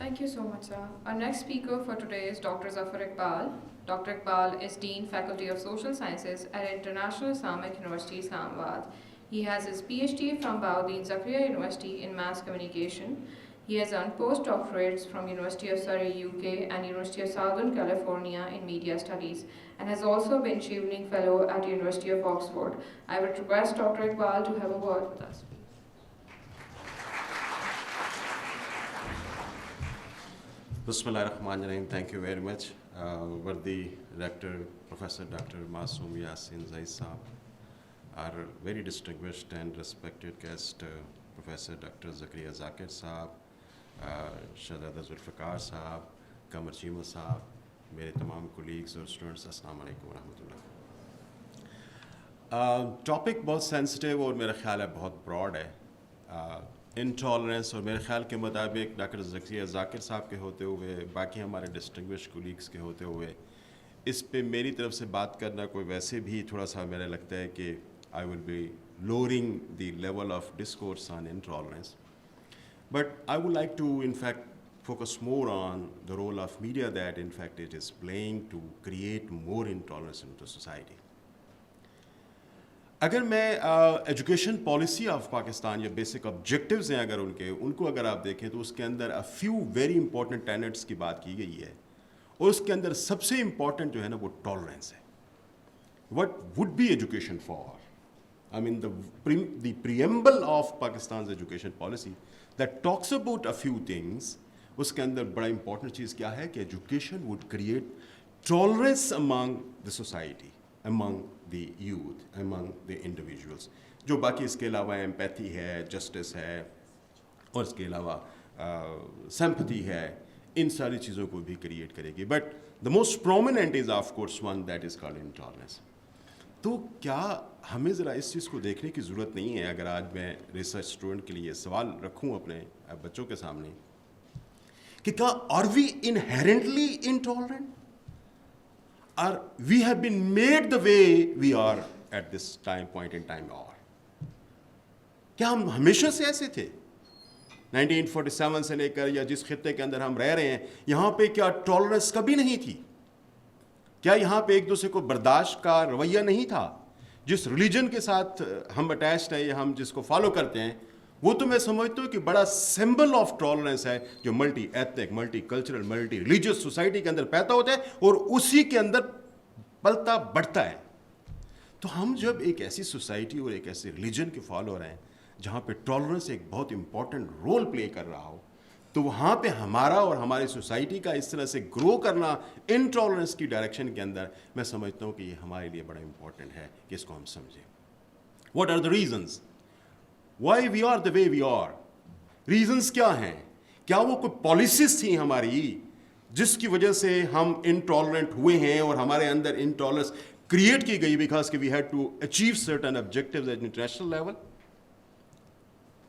Thank you so much, sir. Our next speaker for today is Dr. Zafar Iqbal. Dr. Iqbal is Dean, Faculty of Social Sciences at International Islamic University, Islamabad. He has his PhD from Bahauddin Zakariya University in Mass Communication. He has earned postdoctorates from University of Surrey, UK and University of Southern California in Media Studies, and has also been Chevening Fellow at University of Oxford. I would request Dr. Iqbal to have a word with us. Bismillahirrahmanirrahim. Thank you very much. Worthy Rector, Professor Dr. Masoom Yasin Zaid Saab, our very distinguished and respected guest, Professor Dr. Zakariya Zakir Saab, Shahzada Zulfikar Saab, Qamar Cheema Saab, मेरे तमाम colleagues और students, अस्सलाम वालेकुम व रहमतुल्लाह। Topic बहुत sensitive और मेरा ख्याल है बहुत ब्रॉड है। इंटॉलरेंस और मेरे ख्याल के मुताबिक डॉक्टर ज़करिया ज़ाकिर साहब के होते हुए बाकी हमारे डिस्टिंग्विश्ड कोलीग्स के होते हुए इस पे मेरी तरफ से बात करना कोई वैसे भी थोड़ा सा मेरा लगता है कि I will be lowering the level of discourse on intolerance. But I would like to in fact focus more on the role of media that in fact it is playing to create more intolerance into society. अगर मैं education policy of Pakistan या basic objectives हैं अगर उनको अगर आप देखें तो उसके अंदर a few very important tenets की बात की गई है और उसके अंदर सबसे इंपॉर्टेंट जो है ना वो टॉलरेंस है. What would be education for? I mean the preamble of Pakistan education policy that talks about a few things. उसके अंदर बड़ा इंपॉर्टेंट चीज़ क्या है कि education would create tolerance among the society, among the youth, among the individuals. जो बाकी इसके अलावा एम्पैथी है, जस्टिस है और इसके अलावा सिंपैथी है, इन सारी चीज़ों को भी क्रिएट करेगी. But the most prominent is of course one that is called intolerance. तो क्या हमें ज़रा इस चीज़ को देखने की ज़रूरत नहीं है? अगर आज मैं रिसर्च स्टूडेंट के लिए सवाल रखूँ अपने बच्चों के सामने कि क्या are we inherently intolerant? Or we have been made the way we are at this point in time or? क्या हम हमेशा से ऐसे थे? 1947 से लेकर या जिस खित्ते के अंदर हम रह रहे हैं यहाँ पे क्या टॉलरेंस कभी नहीं थी? क्या यहाँ पे एक दूसरे को बर्दाश्त का रवैया नहीं था? जिस रिलीजन के साथ हम अटैच्ड हैं या हम जिसको फॉलो करते हैं वो तो मैं समझता हूँ कि बड़ा सिंबल ऑफ टॉलरेंस है जो multi ethnic, multi cultural, multi religious society के अंदर पैदा होता है और उसी के अंदर पलता बढ़ता है. तो हम जब एक ऐसी सोसाइटी और एक ऐसे रिलीजन के फॉलोअर हैं जहाँ पे टॉलरेंस एक बहुत इंपॉर्टेंट रोल प्ले कर रहा हो तो वहाँ पे हमारा और हमारी सोसाइटी का इस तरह से ग्रो करना इनटॉलरेंस की डायरेक्शन के अंदर मैं समझता हूँ कि ये हमारे लिए बड़ा इंपॉर्टेंट है कि इसको हम समझें. What are the reasons Why we are the way we are? Reasons क्या हैं? क्या वो कोई पॉलिसीज थी हमारी जिसकी वजह से हम intolerant हुए हैं और हमारे अंदर intolerance क्रिएट की गई because we had to achieve certain objectives at international level?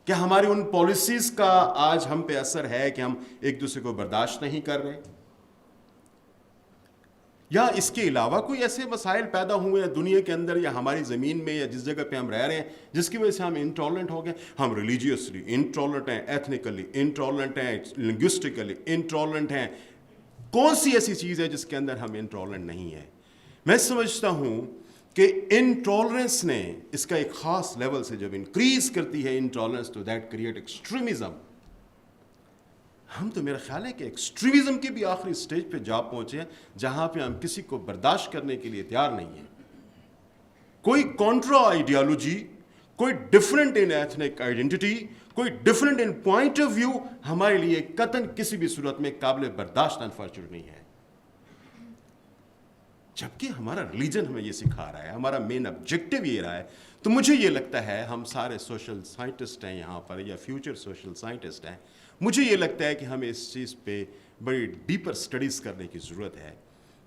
क्या हमारी उन पॉलिसीज का आज हम पे असर है कि हम एक दूसरे को बर्दाश्त नहीं कर रहे? या इसके अलावा कोई ऐसे मसाइल पैदा हुए हैं दुनिया के अंदर या हमारी ज़मीन में या जिस जगह पे हम रह रहे हैं जिसकी वजह से हम इंटॉलरेंट हो गए? हम रिलीजियसली इंटॉलरेंट हैं, एथनिकली इंटॉलरेंट हैं, लिंग्विस्टिकली इंटॉलरेंट हैं. कौन सी ऐसी चीज़ है जिसके अंदर हम इंटॉलरेंट नहीं है? मैं समझता हूँ कि इंटॉलरेंस ने इसका एक ख़ास लेवल से जब इंक्रीज़ करती है इंटॉलरेंस तो दैट क्रिएट एक्सट्रीमिज़म. हम तो मेरा ख्याल है कि एक्सट्रीमिज़म की भी आखिरी स्टेज पे जा पहुंचे हैं जहां पे हम किसी को बर्दाश्त करने के लिए तैयार नहीं हैं. कोई कॉन्ट्रा आइडियोलॉजी, कोई डिफरेंट इन एथनिक आइडेंटिटी, कोई different in point of view हमारे लिए कतन किसी भी सूरत में काबिल बर्दाश्त अनफॉर्चुनेट नहीं है. जबकि हमारा रिलीजन हमें ये सिखा रहा है, हमारा मेन ऑब्जेक्टिव ये रहा है. तो मुझे ये लगता है हम सारे सोशल साइंटिस्ट हैं यहाँ पर या फ्यूचर सोशल साइंटिस्ट हैं, मुझे ये लगता है कि हमें इस चीज़ पे बड़ी डीपर स्टडीज़ करने की ज़रूरत है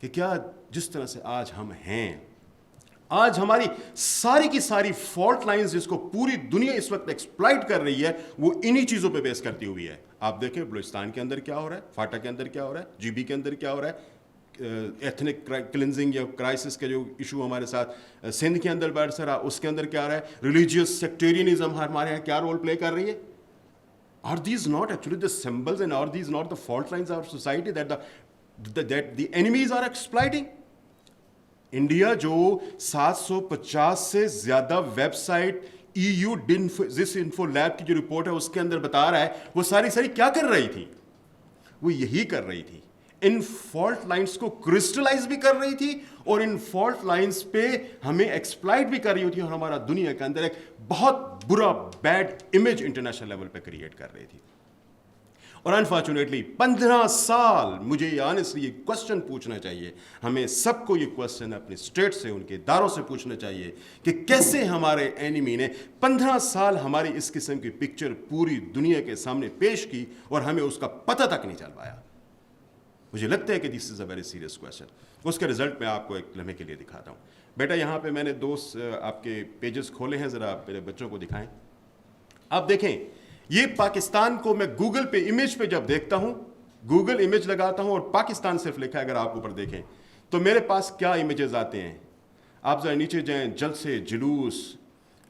कि क्या जिस तरह से आज हम हैं, आज हमारी सारी की सारी फॉल्ट लाइंस जिसको पूरी दुनिया इस वक्त एक्सप्लॉइट कर रही है वो इन्हीं चीज़ों पे बेस करती हुई है. आप देखें बलूचिस्तान के अंदर क्या हो रहा है, फाटा के अंदर क्या हो रहा है, जीबी के अंदर क्या हो रहा है, एथनिक क्लिनजिंग या क्राइसिस के जो इशू हमारे साथ सिंध के अंदर बढ़ रहा उसके अंदर क्या आ रहा है, रिलीजियस सेक्टेरियनिज्म हमारे यहाँ क्या रोल प्ले कर रही है. Are these not actually the symbols and are these not the fault lines of society that the enemies are exploiting? India जो 750 से ज्यादा वेबसाइट EU डिसइंफो लैब की जो रिपोर्ट है उसके अंदर बता रहा है, वो सारी क्या कर रही थी? वो यही कर रही थी, इन फॉल्ट लाइंस को क्रिस्टलाइज भी कर रही थी और इन फॉल्ट लाइंस पे हमें एक्सप्लॉइट भी कर रही होती और हमारा दुनिया के अंदर एक बहुत बुरा बैड इमेज इंटरनेशनल लेवल पे क्रिएट कर रही थी. और अनफॉर्चुनेटली 15 साल, मुझे ऑनेस्टली ये क्वेश्चन पूछना चाहिए, हमें सबको ये क्वेश्चन अपने स्टेट से, उनके इदारों से पूछना चाहिए कि कैसे हमारे एनिमी ने 15 साल हमारी इस किस्म की पिक्चर पूरी दुनिया के सामने पेश की और हमें उसका पता तक नहीं चल पाया. मुझे लगता है कि this is a very serious question. उसका रिजल्ट मैं आपको एक लम्हे के लिए दिखाता हूँ. बेटा यहाँ पे मैंने दो आपके पेजेस खोले हैं, ज़रा मेरे बच्चों को दिखाएं. आप देखें, ये पाकिस्तान को मैं गूगल पे इमेज पे जब देखता हूँ, गूगल इमेज लगाता हूँ और पाकिस्तान सिर्फ लिखा है, अगर आप ऊपर देखें तो मेरे पास क्या इमेजेस आते हैं. आप ज़रा नीचे जाएं, जलसे जुलूस,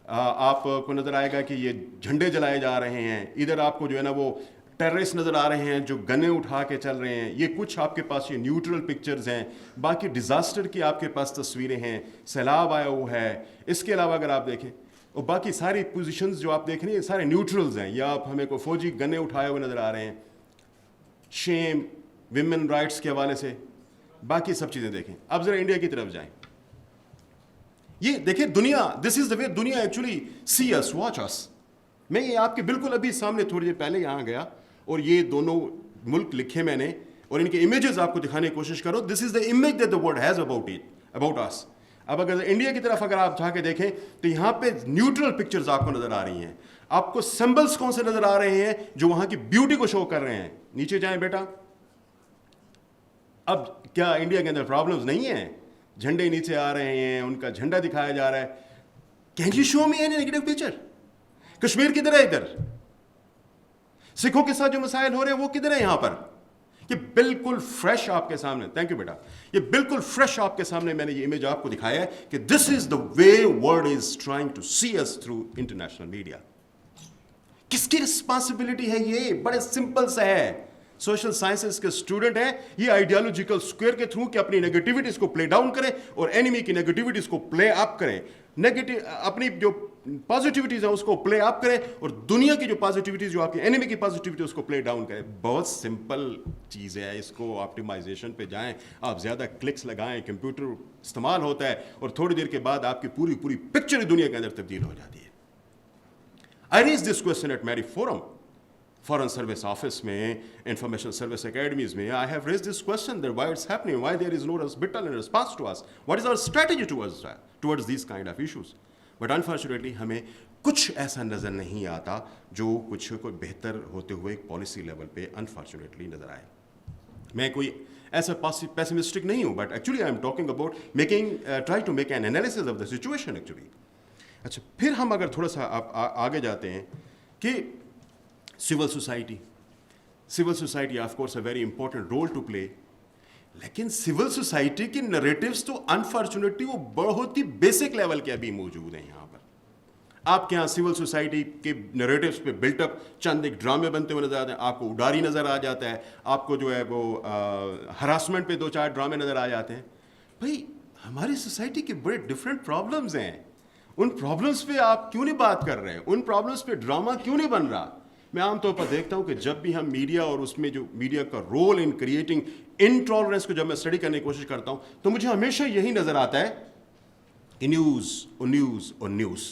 आपको नज़र आएगा कि ये झंडे जलाए जा रहे हैं. इधर आपको जो है ना वो टेररिस्ट नज़र आ रहे हैं जो गन्ने उठा के चल रहे हैं. ये कुछ आपके पास ये न्यूट्रल पिक्चर्स हैं. बाकी डिज़ास्टर की आपके पास तस्वीरें हैं, सैलाब आया हुआ है. इसके अलावा अगर आप देखें और बाकी सारी पोजीशंस जो आप देख रहे हैं, ये सारे न्यूट्रल्स हैं. या आप हमें को फौजी गन्ने उठाए हुए नज़र आ रहे हैं, शेम, विमेन राइट्स के हवाले से, बाकी सब चीज़ें देखें. अब ज़रा इंडिया की तरफ जाएं. ये देखिए दुनिया, दिस इज़ द वे दुनिया एक्चुअली सी अस, वॉच अस. मैं ये आपके बिल्कुल अभी सामने थोड़ी देर पहले यहाँ गया और ये दोनों मुल्क लिखे मैंने और इनके इमेजेस आपको दिखाने की कोशिश करो. This is the image that the world has about it, about us. अब अगर इंडिया की तरफ अगर आप जाके देखें तो यहाँ पे न्यूट्रल पिक्चर्स आपको नजर आ रही हैं. आपको सिंबल्स कौन से नजर आ रहे हैं जो वहां की ब्यूटी को शो कर रहे हैं. नीचे जाएं बेटा. अब क्या इंडिया के अंदर प्रॉब्लम्स नहीं है? झंडे नीचे आ रहे हैं, उनका झंडा दिखाया जा रहा है. Can you show me any negative picture? Kashmir किधर है? इधर सिखों के साथ जो मसाइल हो रहे हैं वो किधर है? यहां पर ये बिल्कुल फ्रेश आपके सामने. थैंक यू बेटा. ये बिल्कुल फ्रेश आपके सामने मैंने ये इमेज आपको दिखाया है कि this is the way world is trying to see us through international media. किसकी रिस्पॉन्सिबिलिटी है? ये बड़े सिंपल सा है. सोशल साइंसेस के स्टूडेंट हैं, ये आइडियोलॉजिकल स्क्वायर के थ्रू कि अपनी नेगेटिविटीज को प्ले डाउन करें और एनिमी की नेगेटिविटीज को प्ले अप करें. नेगेटिव अपनी जो पॉजिटिविटीज है उसको प्ले अप करें और दुनिया की जो पॉजिटिविटीज, जो आपकी एनिमी की पॉजिटिविटी, उसको प्ले डाउन करें. बहुत सिंपल चीज़ है. इसको ऑप्टिमाइजेशन पे जाएं, आप ज़्यादा क्लिक्स लगाएं, कंप्यूटर इस्तेमाल होता है और थोड़ी देर के बाद आपकी पूरी पिक्चर दुनिया के अंदर तब्दील हो जाती है. I raise this question at every forum, foreign service office में, इंफॉर्मेशन सर्विस एकेडमीज में. I have raise this question that why it's happening, why there is no hospital in response to us, what is our strategy towards this kind of issues. But unfortunately हमें कुछ ऐसा नज़र नहीं आता जो कुछ कोई बेहतर होते हुए एक पॉलिसी लेवल पे अनफॉर्चुनेटली नज़र आए. मैं कोई ऐसा पैसिमिस्टिक नहीं हूँ, but actually I am talking about making try to make an analysis of the situation actually. अच्छा, फिर हम अगर थोड़ा सा आगे जाते हैं कि civil society of course a very important role to play. लेकिन सिविल सोसाइटी की नरेटिव्स तो अनफॉर्चुनेटली वो बहुत ही बेसिक लेवल के अभी मौजूद हैं. यहाँ पर आपके यहाँ सिविल सोसाइटी के नरेटिव्स पे बिल्टअप चंद एक ड्रामे बनते हुए नजर आते हैं. आपको उडारी नज़र आ जाता है, आपको जो है वो हरासमेंट पे 2-4 ड्रामे नज़र आ जाते हैं. भाई हमारी सोसाइटी के बड़े डिफरेंट प्रॉब्लम्स हैं. उन प्रॉब्लम्स पे आप क्यों नहीं बात कर रहे हैं? उन प्रॉब्लम्स पे ड्रामा क्यों नहीं बन रहा? मैं आमतौर पर देखता हूं कि जब भी हम मीडिया और उसमें जो मीडिया का रोल इन क्रिएटिंग इनटॉलरेंस को जब मैं स्टडी करने की कोशिश करता हूं तो मुझे हमेशा यही नजर आता है कि न्यूज़ और न्यूज़ और न्यूज़.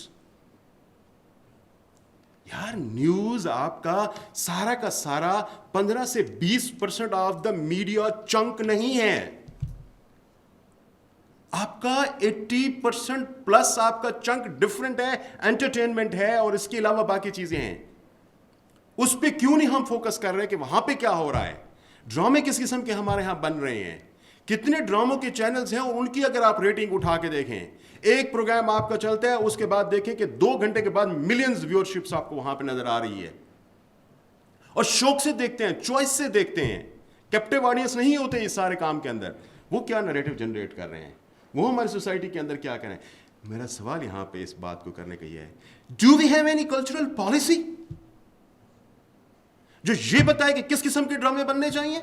यार न्यूज़ आपका सारा का सारा 15 से 20% ऑफ द मीडिया चंक नहीं है. आपका 80% प्लस आपका चंक डिफरेंट है, एंटरटेनमेंट है और इसके अलावा बाकी चीजें हैं. उस पे क्यों नहीं हम फोकस कर रहे कि वहां पे क्या हो रहा है? ड्रामे किस किस्म के हमारे यहां बन रहे हैं? कितने ड्रामों के चैनल्स हैं और उनकी अगर आप रेटिंग उठा के देखें, एक प्रोग्राम आपका चलता है, उसके बाद देखें कि 2 घंटे के बाद मिलियंस व्यूअरशिप्स आपको वहां पे नजर आ रही है. और शौक से देखते हैं, चॉइस से देखते हैं. कैप्टिव ऑडियंस नहीं होते इस सारे काम के अंदर. वो क्या नरेटिव जनरेट कर रहे हैं, वो हमारी सोसाइटी के अंदर क्या करें? मेरा सवाल यहां पे इस बात को करने का यह है, do we have any cultural policy? جو یہ بتائے کہ کس قسم کے ڈرامے بننے چاہیے.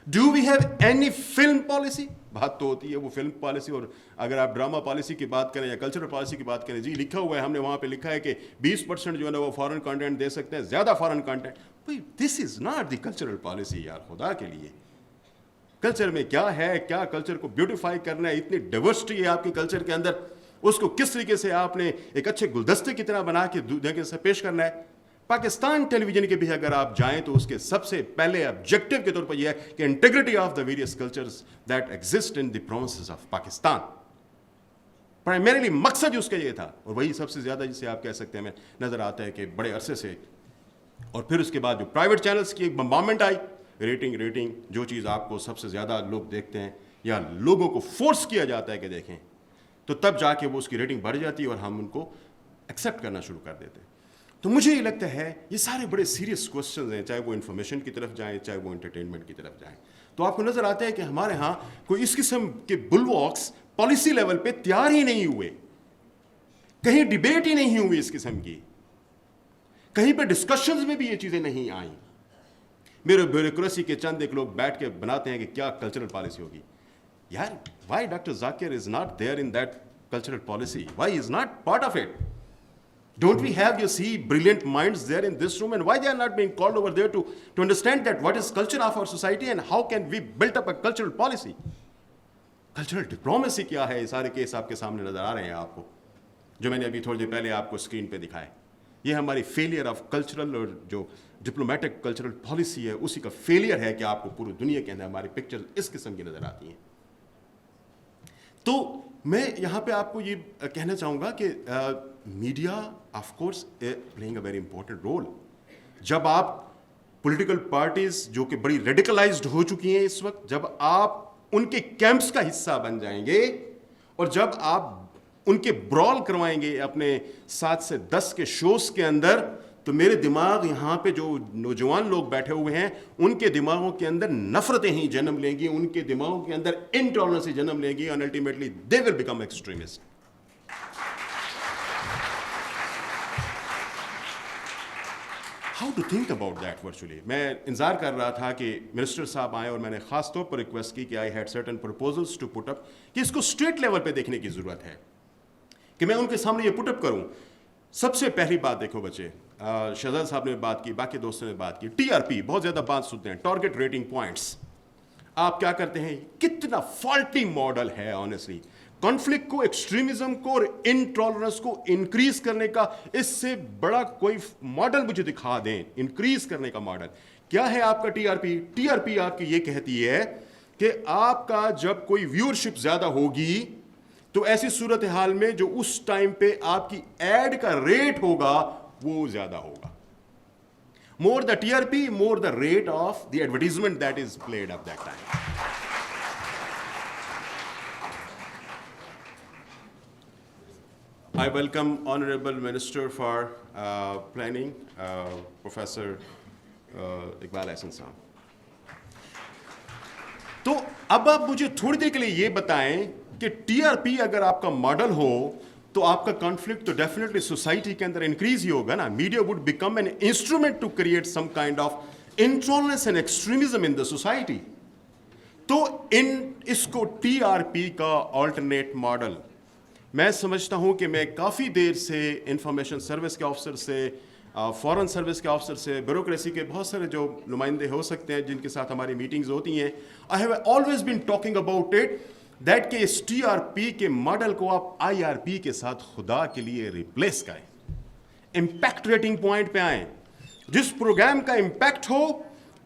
Do we have any film policy? بات تو ہوتی ہے وہ فلم پالیسی، اور اگر آپ ڈرامہ پالیسی کی بات کریں یا کلچرل پالیسی کی بات کریں، جی لکھا ہوا ہے، ہم نے وہاں پہ لکھا ہے کہ 20% جو ہے نا وہ فارن کانٹینٹ دے سکتے ہیں، زیادہ فارن کانٹینٹ. بھائی this is not the cultural policy یار، خدا کے لیے. کلچر میں کیا ہے، کیا کلچر کو بیوٹیفائی کرنا ہے، اتنی ڈائیورسٹی ہے آپ کے کلچر کے اندر، اس کو کس طریقے سے آپ نے ایک اچھے گلدستے کی طرح بنا کے دنیا کے سے پیش کرنا ہے. پاکستان ٹیلی ویژن کے بھی اگر آپ جائیں تو اس کے سب سے پہلے آبجیکٹو کے طور پر یہ ہے کہ integrity of the various cultures that exist in the provinces of Pakistan. Primarily مقصد اس کا یہ تھا، اور وہی سب سے زیادہ جسے آپ کہہ سکتے ہیں ہمیں نظر آتا ہے کہ بڑے عرصے سے. اور پھر اس کے بعد جو پرائیویٹ چینلز کی ایک بمبارمنٹ آئی، ریٹنگ جو چیز آپ کو سب سے زیادہ لوگ دیکھتے ہیں یا لوگوں کو فورس کیا جاتا ہے کہ دیکھیں، تو تب جا کے وہ اس کی ریٹنگ بڑھ جاتی ہے اور ہم ان کو ایکسیپٹ کرنا شروع کر دیتے ہیں. تو مجھے یہ لگتا ہے یہ سارے بڑے سیریس کوشچنز ہیں، چاہے وہ انفارمیشن کی طرف جائیں چاہے وہ انٹرٹینمنٹ کی طرف جائیں. تو آپ کو نظر آتا ہے کہ ہمارے ہاں کوئی اس قسم کے بل واکس پالیسی لیول پہ تیار ہی نہیں ہوئے، کہیں ڈیبیٹ ہی نہیں ہوئی اس قسم کی، کہیں پہ ڈسکشنز میں بھی یہ چیزیں نہیں آئیں. میرے بیوروکریسی کے چند ایک لوگ بیٹھ کے بناتے ہیں کہ کیا کلچرل پالیسی ہوگی. یار why doctor Zakir is not there in that cultural policy? Why is not part of it? Don't we have, you see, brilliant minds there in this room, and why they are not being called over there to understand that what is culture of our society and how can we build up a cultural policy? Cultural diplomacy کیا ہے؟ یہ سارے case آپ کے سامنے نظر آ رہے ہیں آپ کو، جو میں نے ابھی تھوڑی دیر پہلے آپ کو اسکرین پہ دکھائے. یہ ہماری فیلئر آف کلچرل اور جو ڈپلومیٹک کلچرل پالیسی ہے اسی کا فیلئر ہے کہ آپ کو پوری دنیا کے اندر ہماری پکچر اس قسم کی نظر آتی ہیں. تو میں یہاں پہ آپ کو یہ کہنا چاہوں گا کہ media of course playing a very important role. جب آپ پولیٹیکل پارٹیز جو کہ بڑی ریڈیکلائزڈ ہو چکی ہیں اس وقت، جب آپ ان کے کیمپس کا حصہ بن جائیں گے اور جب آپ ان کے برال کروائیں گے اپنے 7 سے 10 کے شوز کے اندر، تو میرے دماغ یہاں پہ جو نوجوان لوگ بیٹھے ہوئے ہیں ان کے دماغوں کے اندر نفرتیں ہی جنم لیں گی، ان کے دماغوں کے اندر انٹالرنس ہی جنم لیں گی، and ultimately they will become extremists. How to think about that virtually? میں انتظار کر رہا تھا کہ منسٹر صاحب آئیں اور میں نے خاص طور پر ریکویسٹ کی کہ I had certain proposals to put up کہ اس کو اسٹیٹ لیول پہ دیکھنے کی ضرورت ہے کہ میں ان کے سامنے یہ پٹ اپ کروں. سب سے پہلی بات دیکھو بچے، شہزاد صاحب نے بات کی، باقی دوستوں نے بات کی، ٹی آر پی بہت زیادہ بات سنتے ہیں، ٹارگٹ ریٹنگ پوائنٹس. آپ کیا کرتے ہیں؟ کتنا فالٹی ماڈل ہے آنیسٹلی. کانفلکٹ کو، ایکسٹریمزم کو اور انٹالرنس کو انکریز کرنے کا اس سے بڑا کوئی ماڈل مجھے دکھا دیں. انکریز کرنے کا ماڈل کیا ہے آپ کا؟ ٹی آر پی. ٹی آر پی آپ کی یہ کہتی ہے کہ آپ کا جب کوئی ویورشپ زیادہ ہوگی تو ایسی صورتحال میں جو اس ٹائم پہ آپ کی ایڈ کا ریٹ ہوگا وہ زیادہ ہوگا. More the T R P, more the rate of the advertisement that is played up that time. I welcome Honorable Minister for Planning, Professor Iqbal Ahsan صاحب. تو اب آپ مجھے تھوڑی دیر کے لیے یہ بتائیں کہ ٹی آر پی اگر آپ کا ماڈل ہو تو آپ کا کانفلکٹ تو ڈیفینیٹلی سوسائٹی کے اندر انکریز ہی ہوگا نا. Media would become an instrument to create some kind of intolerance and extremism in the society. تو اس کو ٹی آر پی کا آلٹرنیٹ ماڈل میں سمجھتا ہوں کہ میں کافی دیر سے انفارمیشن سروس کے آفسر سے، فورن سروس کے آفسر سے، بیوروکریسی کے بہت سارے جو نمائندے ہو سکتے ہیں جن کے ساتھ ہماری میٹنگز ہوتی ہیں، I have always been talking about it that کہ اس ٹی آر پی کے ماڈل کو آپ آئی آر پی کے ساتھ خدا کے لیے ریپلیس کریں. امپیکٹ ریٹنگ پوائنٹ پہ آئیں. جس پروگرام کا امپیکٹ ہو،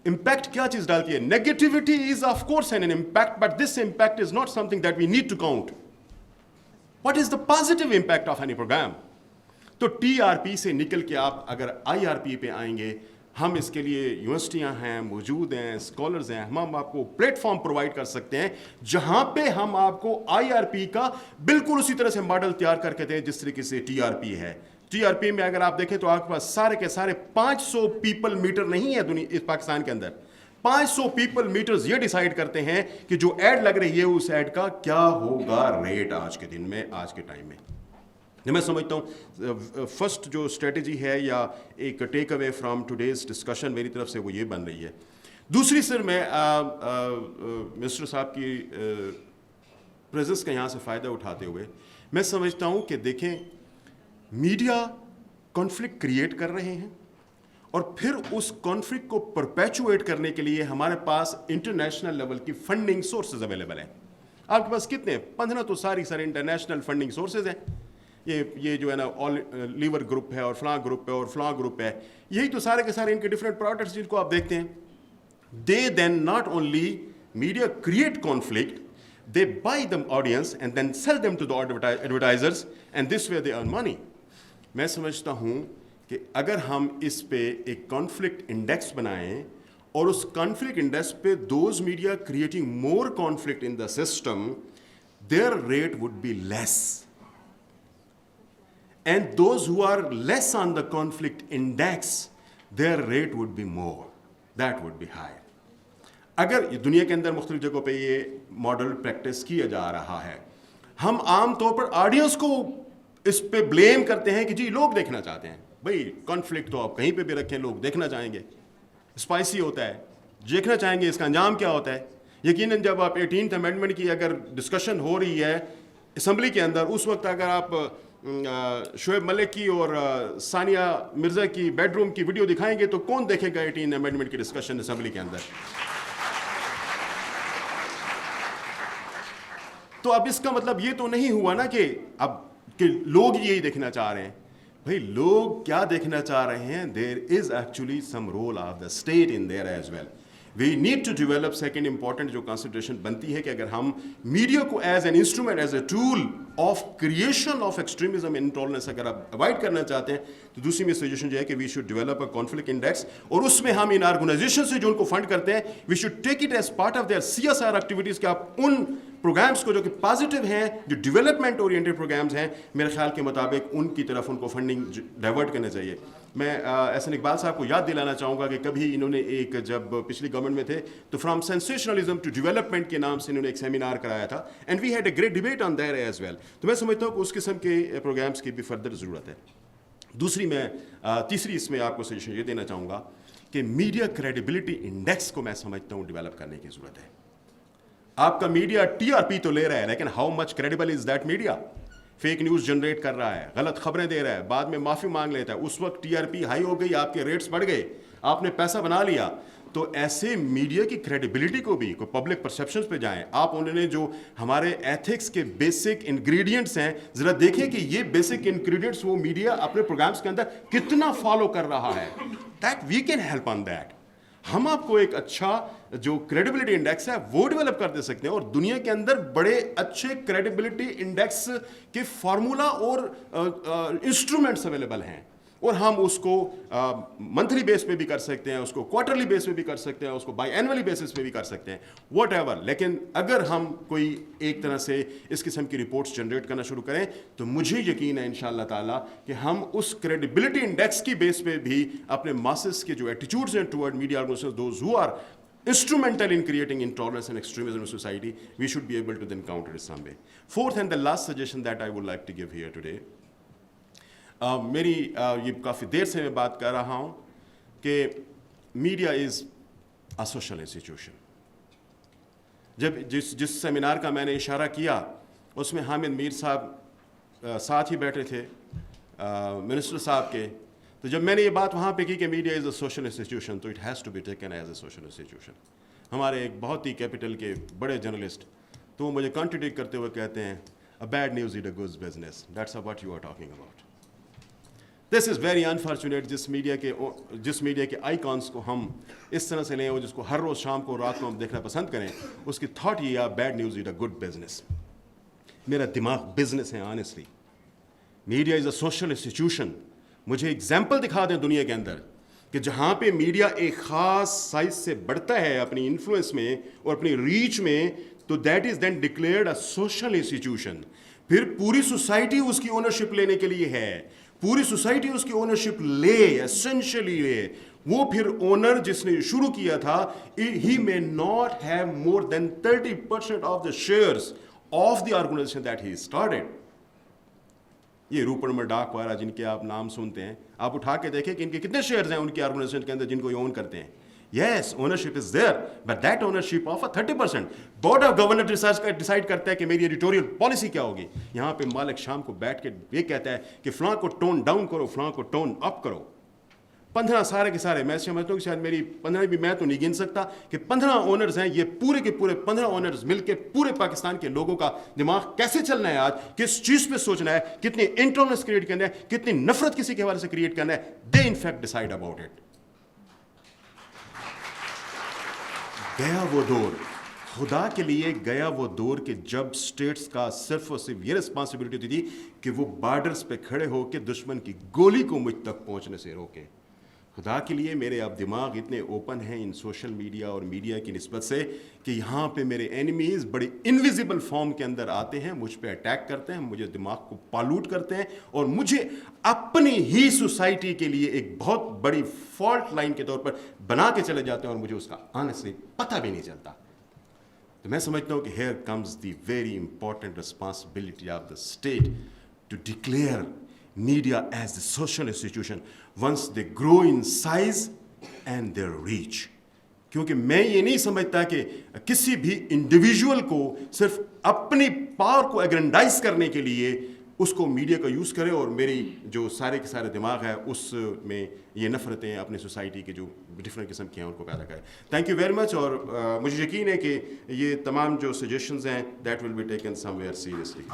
امپیکٹ کیا چیز ڈالتی ہے؟ Negativity is of course an impact, but this impact is not something that we need to count. What is the positive impact of any program? تو T R P سے نکل کے آپ اگر آئی آر پی پہ آئیں گے، ہم اس کے لیے یونیورسٹیاں ہیں، موجود ہیں، اسکالرز ہیں، ہم آپ کو پلیٹ فارم پرووائڈ کر سکتے ہیں جہاں پہ ہم آپ کو آئی آر پی کا بالکل اسی طرح سے ماڈل تیار کر کے دیں جس طریقے سے ٹی آر پی ہے. ٹی آر پی میں اگر آپ دیکھیں تو آپ کے پاس سارے کے سارے 500 پیپل میٹر نہیں ہے دنیا اس پاکستان کے اندر. 500 پیپل میٹرز یہ ڈیسائیڈ کرتے ہیں کہ جو ایڈ لگ رہی ہے اس ایڈ کا کیا ہوگا ریٹ آج کے دن میں، آج کے ٹائم میں. मैं समझता हूँ फर्स्ट जो स्ट्रेटजी है या एक take away from today's discussion मेरी तरफ से वो ये बन रही है. दूसरी सर मैं मिनिस्टर साहब की प्रेजेंस का यहाँ से फ़ायदा उठाते हुए मैं समझता हूँ कि देखें मीडिया कॉन्फ्लिक्ट क्रिएट कर रहे हैं और फिर उस कॉन्फ्लिक्ट को परपेचुएट करने के लिए हमारे पास इंटरनेशनल लेवल की फंडिंग सोर्सेज अवेलेबल हैं. आपके पास कितने 15 तो सारी इंटरनेशनल फंडिंग सोर्सेज हैं. ये जो है ना ऑल लीवर ग्रुप है और फलां ग्रुप है और फलां ग्रुप है, यही तो सारे के सारे इनके डिफरेंट प्रोडक्ट्स जिनको आप देखते हैं. They then not only media create conflict, they buy the audience and then sell them to the advertisers and this way they earn money. मैं समझता हूँ कि अगर हम इस पे एक conflict index बनाएं और उस conflict index पे those media creating more conflict in the system, their rate would be less. And those who are less on the conflict index, their rate would be more. That would be higher. अगर दुनिया के अंदर मुख्तलिफ जगहों पे ये model practice किया जा रहा है, हम आम तौर पर ऑडियंस को इस पे ब्लेम करते हैं कि जी लोग देखना चाहते हैं. भाई कॉन्फ्लिक्ट तो आप कहीं पे भी रखें, लोग देखना चाहेंगे. स्पाइसी होता है, देखना चाहेंगे. इसका अंजाम क्या होता है? यकीनन जब आप 18th अमेंडमेंट की अगर डिस्कशन हो रही है असम्बली के अंदर, उस वक्त अगर आप शोएब मलिक की और सानिया मिर्ज़ा की बेडरूम की वीडियो दिखाएंगे तो कौन देखेगा 18 अमेंडमेंट की डिस्कशन असम्बली के अंदर? तो अब इसका मतलब ये तो नहीं हुआ ना कि अब कि लोग यही देखना चाह रहे हैं. भाई लोग क्या देखना चाह रहे हैं? There is actually some role of the state in there as well. We need to develop second important जो कंसिडरेशन बनती है कि अगर हम मीडिया को as an instrument, as a tool of creation of extremism and intolerance अगर आप avoid करना चाहते हैं, तो दूसरी में सजेशन जो है कि we should develop a conflict index और उसमें हम इन ऑर्गेनाइजेशन से जो उनको फंड करते हैं, we should take it as part of their CSR activities. कि आप उन प्रोग्राम्स को जो कि पॉजिटिव हैं, जो डेवलपमेंट ओरिएंटेड प्रोग्राम्स हैं, मेरे ख्याल के मुताबिक उनकी तरफ उनको फंडिंग डाइवर्ट करना चाहिए. मैं एहसन इकबाल साहब को याद दिलाना चाहूँगा कि कभी इन्होंने एक जब पिछली गवर्नमेंट में थे तो फ्रॉम सेंसेशनलिज्म टू डेवलपमेंट के नाम से इन्होंने एक सेमिनार कराया था and we had a great debate on there as well. तो मैं समझता हूँ कि उस किस्म के प्रोग्राम्स की भी फर्दर ज़रूरत है. दूसरी मैं तीसरी इसमें आपको सजेशन ये देना चाहूँगा कि मीडिया क्रेडिबिलिटी इंडेक्स को मैं समझता हूँ डेवलप करने की ज़रूरत है. आपका मीडिया TRP तो ले रहा है, लेकिन how much credible is that media? Fake news generate कर रहा है, गलत खबरें दे रहा है, बाद में माफ़ी मांग लेता है. उस वक्त TRP हाई हो गई, आपके रेट्स बढ़ गए, आपने पैसा बना लिया. तो ऐसे मीडिया की क्रेडिबिलिटी को भी कोई पब्लिक परसेप्शंस पे जाएं आप. उन्होंने जो हमारे एथिक्स के बेसिक इंग्रेडिएंट्स हैं, ज़रा देखें कि ये बेसिक इंग्रेडिएंट्स वो मीडिया अपने प्रोग्राम्स के अंदर कितना फॉलो कर रहा है. That we can help on that. हम आपको एक अच्छा जो क्रेडिबिलिटी इंडेक्स है वो डेवलप कर दे सकते हैं और दुनिया के अंदर बड़े अच्छे क्रेडिबिलिटी इंडेक्स के फार्मूला और इंस्ट्रूमेंट्स अवेलेबल हैं और हम उसको मंथली बेस पे भी कर सकते हैं, उसको क्वार्टरली बेस पे भी कर सकते हैं, उसको बाई एनुअली बेसिस पे भी कर सकते हैं, वट एवर. लेकिन अगर हम कोई एक तरह से इस किस्म की रिपोर्ट्स जनरेट करना शुरू करें तो मुझे यकीन है इंशाअल्लाह ताला कि हम उस क्रेडिबिलिटी इंडेक्स की बेस पे भी अपने मासेस के जो एटीट्यूड्स हैं toward media organisations, those who are instrumental in creating intolerance and extremism in society, we should be able to then counter it some way. Fourth and the last suggestion that I would like to give here today, मेरी ये काफ़ी देर से मैं बात कर रहा हूँ कि media is a social institution. जब जिस सेमिनार का मैंने इशारा किया उसमें हामिद मीर साहब साथ ही बैठे थे मिनिस्टर साहब के, तो जब मैंने ये बात वहाँ पे की कि media is a social institution, तो it has to be taken as a social institution. हमारे एक बहुत ही कैपिटल के बड़े जर्नलिस्ट तो वो मुझे कॉन्ट्रडिक्ट करते हुए कहते हैं a bad news is a good business. That's what you are talking about. This is very unfortunate. जिस मीडिया के आइकॉन्स को हम इस तरह से लें और जिसको हर रोज़ शाम को रात को हम देखना पसंद करें, उसकी थॉट ये है bad news is a good business. मेरा दिमाग बिजनेस है honestly. Media is a social institution. मुझे एग्जाम्पल दिखा दें दुनिया के अंदर कि जहाँ पे मीडिया एक ख़ास साइज से बढ़ता है अपनी इन्फ्लुएंस में और अपनी रीच में, तो that is then declared a social institution. फिर पूरी सोसाइटी उसकी ओनरशिप लेने के लिए है. पूरी सोसाइटी उसकी ओनरशिप ले, एसेंशियली ले. वो फिर ओनर जिसने शुरू किया था, he may not have more than 30% of the shares of the organization that he started. یہ روپر مرڈاک وغیرہ جن کے آپ نام سنتے ہیں, آپ اٹھا کے دیکھیں کہ ان کے کتنے شیئرز ہیں ان کی آرگنائزیشن کے اندر جن کو یہ اون کرتے ہیں. Yes ownership is there, but that ownership of 30%. Board of governor decide کرتا ہے کہ میری ایڈیٹوریل پالیسی کیا ہوگی. یہاں پہ مالک شام کو بیٹھ کے یہ کہتا ہے کہ فلاں کو ٹون ڈاؤن کرو, فلاں کو ٹون اپ کرو. 15 سارے کے سارے, میں سمجھتا ہوں کہ شاید میری 15 بھی میں تو نہیں گن سکتا کہ 15 اونرز ہیں. یہ پورے کے پورے 15 اونرز مل کے پورے پاکستان کے لوگوں کا دماغ کیسے چلنا ہے, آج کس چیز پہ سوچنا ہے, کتنی انٹرنس کریٹ کرنا ہے, کتنی نفرت کسی کے حوالے سے کریٹ کرنا ہے, they in fact decide about it. گیا وہ دور, خدا کے لیے گیا وہ دور کہ جب سٹیٹس کا صرف اور صرف یہ رسپانسبلٹی ہوتی تھی کہ وہ بارڈرز پہ کھڑے ہو کے دشمن کی گولی کو مجھ تک پہنچنے سے روکیں. خدا کے لیے میرے اب دماغ اتنے اوپن ہیں ان سوشل میڈیا اور میڈیا کی نسبت سے کہ یہاں پہ میرے اینیمیز بڑے انویزیبل فارم کے اندر آتے ہیں, مجھ پہ اٹیک کرتے ہیں, مجھے دماغ کو پالوٹ کرتے ہیں, اور مجھے اپنی ہی سوسائٹی کے لیے ایک بہت بڑی فالٹ لائن کے طور پر بنا کے چلے جاتے ہیں, اور مجھے اس کا آنیسٹلی پتہ بھی نہیں چلتا. تو میں سمجھتا ہوں کہ here comes the very important responsibility of the state to declare media as the social institution once they grow in size and their reach. کیونکہ میں یہ نہیں سمجھتا کہ کسی بھی انڈیویجول کو صرف اپنی پاور کو ایگرینڈائز کرنے کے لیے اس کو میڈیا کا یوز کرے اور میری جو سارے کے سارے دماغ ہے اس میں یہ نفرتیں اپنی سوسائٹی کے جو ڈفرینٹ قسم کی ہیں ان کو پیدا کرے. تھینک یو ویری مچ, اور مجھے یقین ہے کہ یہ تمام جو سجیشنز ہیں that will be taken somewhere seriously.